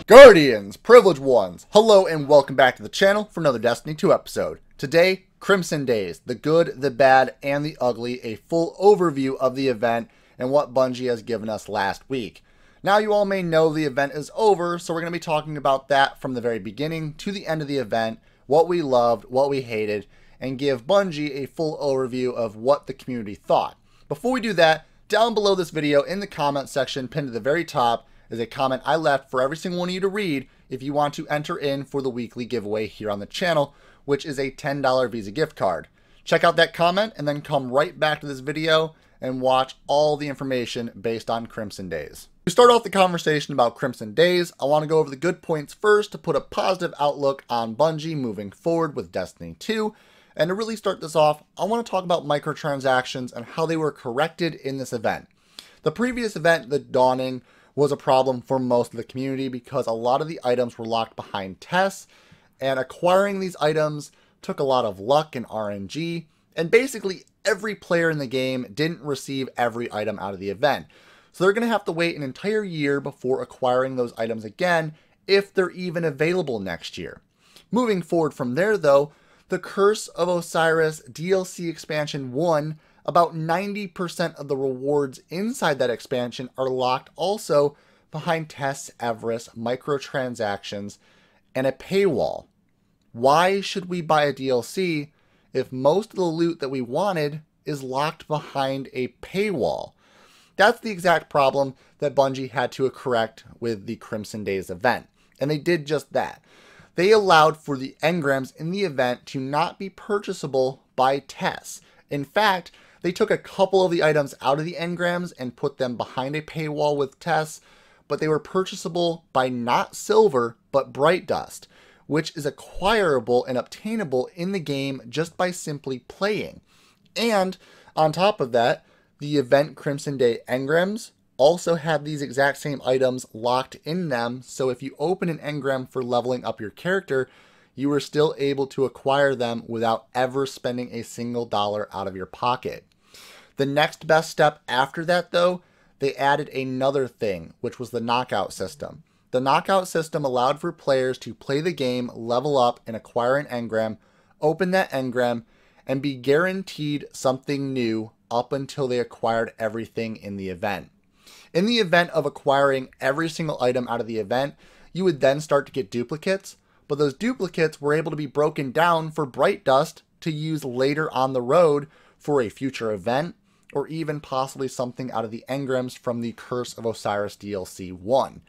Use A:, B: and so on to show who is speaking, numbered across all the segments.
A: Guardians, Privileged Ones, hello and welcome back to the channel for another Destiny 2 episode. Today, Crimson Days, the good, the bad, and the ugly, a full overview of the event and what Bungie has given us last week. Now you all may know the event is over, so we're going to be talking about that from the very beginning to the end of the event, what we loved, what we hated, and give Bungie a full overview of what the community thought. Before we do that, down below this video in the comment section, pinned to the very top, is a comment I left for every single one of you to read if you want to enter in for the weekly giveaway here on the channel, which is a $10 Visa gift card. Check out that comment and then come right back to this video and watch all the information based on Crimson Days. To start off the conversation about Crimson Days, I want to go over the good points first to put a positive outlook on Bungie moving forward with Destiny 2. And to really start this off, I want to talk about microtransactions and how they were corrected in this event. The previous event, The Dawning, was a problem for most of the community because a lot of the items were locked behind tests, and acquiring these items took a lot of luck and RNG, and basically every player in the game didn't receive every item out of the event. So they're going to have to wait an entire year before acquiring those items again, if they're even available next year. Moving forward from there though, the Curse of Osiris DLC Expansion 1, about 90% of the rewards inside that expansion are locked also behind tests, Everest, microtransactions, and a paywall. Why should we buy a DLC if most of the loot that we wanted is locked behind a paywall? That's the exact problem that Bungie had to correct with the Crimson Days event, and they did just that. They allowed for the engrams in the event to not be purchasable by tests. In fact, they took a couple of the items out of the engrams and put them behind a paywall with tests, but they were purchasable by not silver, but bright dust, which is acquirable and obtainable in the game just by simply playing. And on top of that, the event Crimson Day engrams also have these exact same items locked in them, so if you open an engram for leveling up your character, you are still able to acquire them without ever spending a single dollar out of your pocket. The next best step after that though, they added another thing, which was the knockout system. The knockout system allowed for players to play the game, level up, and acquire an engram, open that engram, and be guaranteed something new up until they acquired everything in the event. In the event of acquiring every single item out of the event, you would then start to get duplicates, but those duplicates were able to be broken down for bright dust to use later on the road for a future event, or even possibly something out of the engrams from the Curse of Osiris DLC 1.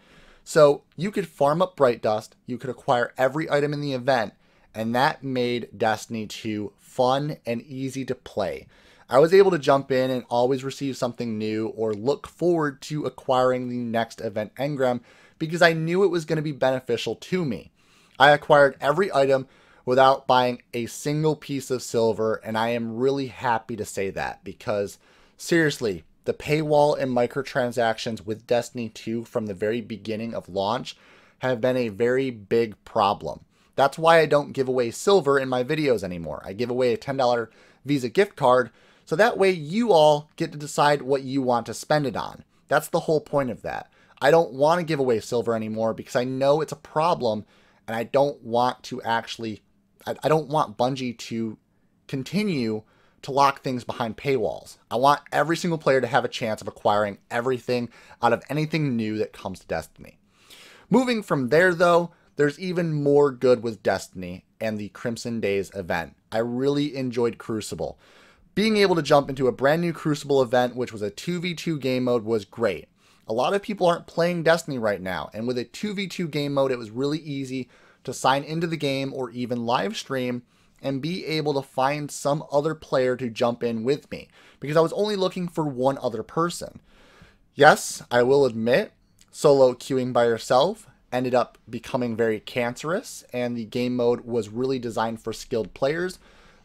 A: So you could farm up bright dust, you could acquire every item in the event, and that made Destiny 2 fun and easy to play. I was able to jump in and always receive something new or look forward to acquiring the next event engram because I knew it was going to be beneficial to me. I acquired every item without buying a single piece of silver, and I am really happy to say that because seriously, the paywall and microtransactions with Destiny 2 from the very beginning of launch have been a very big problem. That's why I don't give away silver in my videos anymore. I give away a $10 Visa gift card, so that way you all get to decide what you want to spend it on. That's the whole point of that. I don't want to give away silver anymore because I know it's a problem, and I don't want to I don't want Bungie to continue to lock things behind paywalls. I want every single player to have a chance of acquiring everything out of anything new that comes to Destiny. Moving from there though, there's even more good with Destiny and the Crimson Days event. I really enjoyed Crucible. Being able to jump into a brand new Crucible event, which was a 2v2 game mode, was great. A lot of people aren't playing Destiny right now, and with a 2v2 game mode, it was really easy to sign into the game or even live stream and be able to find some other player to jump in with me because I was only looking for one other person. Yes, I will admit, solo queuing by yourself ended up becoming very cancerous and the game mode was really designed for skilled players,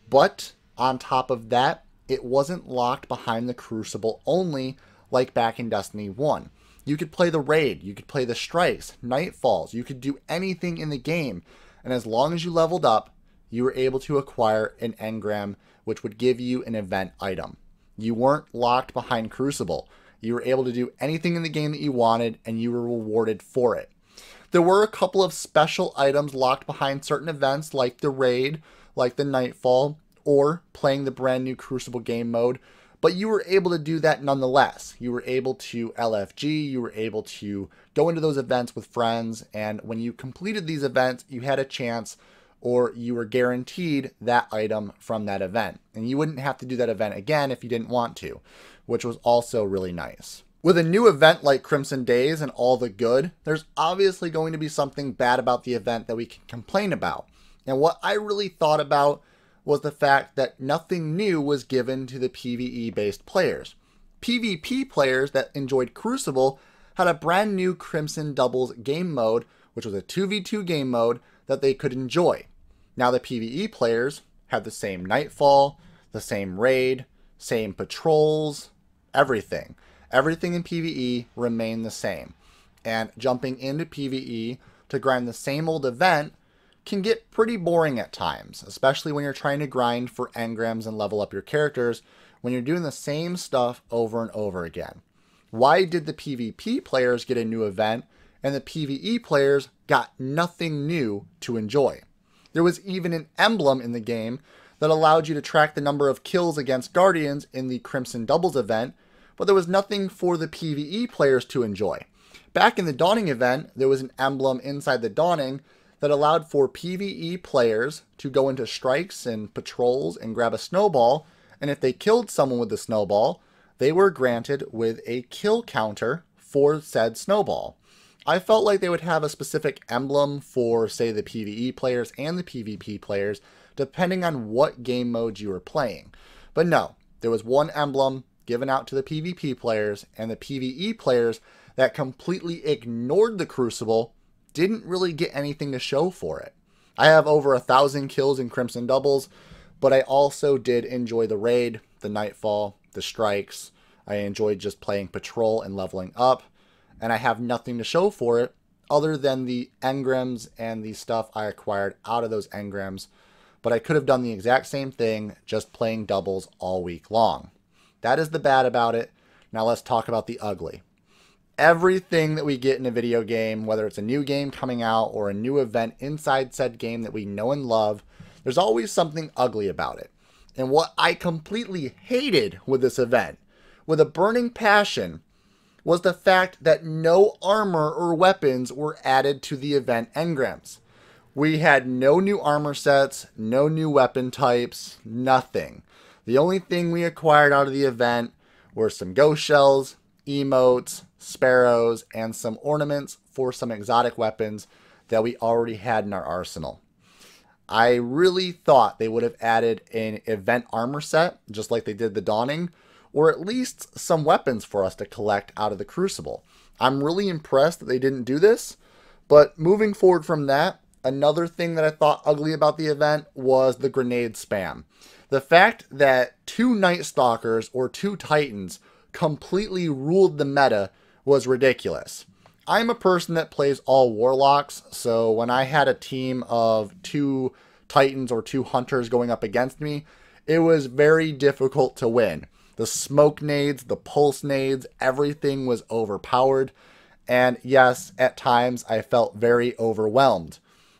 A: but on top of that, it wasn't locked behind the Crucible only like back in Destiny 1. You could play the raid, you could play the strikes, nightfalls, you could do anything in the game, and as long as you leveled up, you were able to acquire an engram which would give you an event item. You weren't locked behind Crucible. You were able to do anything in the game that you wanted, and you were rewarded for it. There were a couple of special items locked behind certain events like the raid, like the Nightfall, or playing the brand new Crucible game mode, but you were able to do that nonetheless. You were able to LFG, you were able to go into those events with friends, and when you completed these events, you had a chance or you were guaranteed that item from that event. And you wouldn't have to do that event again if you didn't want to, which was also really nice. With a new event like Crimson Days and all the good, there's obviously going to be something bad about the event that we can complain about. And what I really thought about was the fact that nothing new was given to the PvE-based players. PvP players that enjoyed Crucible had a brand new Crimson Doubles game mode, which was a 2v2 game mode that they could enjoy. Now the PvE players had the same Nightfall, the same raid, same patrols, everything. Everything in PvE remained the same. And jumping into PvE to grind the same old event can get pretty boring at times, especially when you're trying to grind for engrams and level up your characters when you're doing the same stuff over and over again. Why did the PvP players get a new event and the PvE players got nothing new to enjoy? There was even an emblem in the game that allowed you to track the number of kills against Guardians in the Crimson Doubles event, but there was nothing for the PvE players to enjoy. Back in the Dawning event, there was an emblem inside the Dawning that allowed for PvE players to go into strikes and patrols and grab a snowball, and if they killed someone with the snowball, they were granted with a kill counter for said snowball. I felt like they would have a specific emblem for, say, the PvE players and the PvP players, depending on what game mode you were playing. But no, there was one emblem given out to the PvP players, and the PvE players that completely ignored the Crucible didn't really get anything to show for it. I have over 1,000 kills in Crimson Doubles, but I also did enjoy the raid, the Nightfall, the strikes. I enjoyed just playing patrol and leveling up, and I have nothing to show for it other than the engrams and the stuff I acquired out of those engrams, but I could have done the exact same thing just playing doubles all week long. That is the bad about it. Now let's talk about the ugly. Everything that we get in a video game, whether it's a new game coming out or a new event inside said game that we know and love, there's always something ugly about it. And what I completely hated with this event, with a burning passion, was the fact that no armor or weapons were added to the event engrams. We had no new armor sets, no new weapon types, nothing. The only thing we acquired out of the event were some ghost shells, emotes, sparrows, and some ornaments for some exotic weapons that we already had in our arsenal. I really thought they would have added an event armor set, just like they did the Dawning, or at least some weapons for us to collect out of the Crucible. I'm really impressed that they didn't do this, but moving forward from that, another thing that I thought ugly about the event was the grenade spam. The fact that 2 Night Stalkers or 2 Titans completely ruled the meta was ridiculous. I'm a person that plays all Warlocks, so when I had a team of 2 Titans or 2 Hunters going up against me, it was very difficult to win. The smoke nades, the pulse nades, everything was overpowered, and yes, at times I felt very overwhelmed.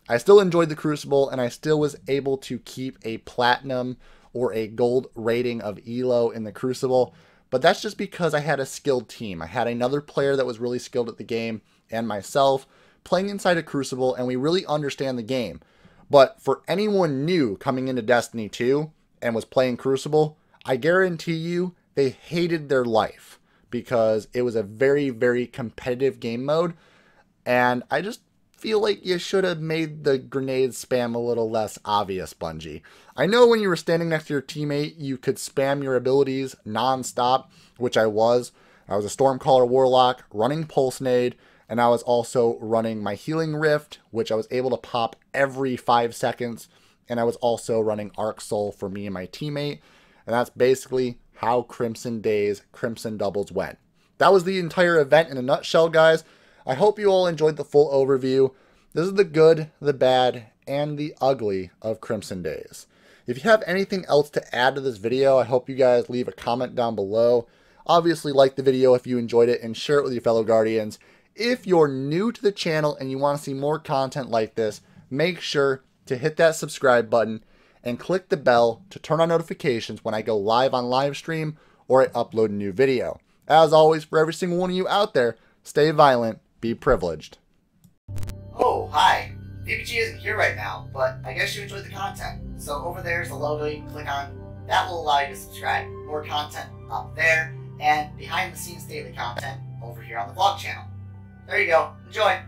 A: I still enjoyed the Crucible, and I still was able to keep a platinum or a gold rating of Elo in the Crucible, but that's just because I had a skilled team. I had another player that was really skilled at the game, and myself playing inside a Crucible, and we really understand the game. But for anyone new coming into Destiny 2 and was playing Crucible, I guarantee you they hated their life because it was a very, very competitive game mode, and I just feel like you should have made the grenade spam a little less obvious, Bungie. I know when you were standing next to your teammate, you could spam your abilities non-stop, which I was. I was a Stormcaller Warlock running Pulse Nade, and I was also running my Healing Rift, which I was able to pop every 5 seconds, and I was also running Arc Soul for me and my teammate, and that's basically how Crimson Days, Crimson Doubles went. That was the entire event in a nutshell, guys. I hope you all enjoyed the full overview. This is the good, the bad, and the ugly of Crimson Days. If you have anything else to add to this video, I hope you guys leave a comment down below. Obviously, like the video if you enjoyed it and share it with your fellow Guardians. if you're new to the channel and you want to see more content like this, make sure to hit that subscribe button and click the bell to turn on notifications when I go live on live stream or I upload a new video. As always, for every single one of you out there, stay violent, be privileged.
B: Oh, hi. VPG isn't here right now, but I guess you enjoyed the content. So over there is a logo you can click on. That will allow you to subscribe. More content up there, and behind the scenes daily content over here on the vlog channel. There you go. Enjoy.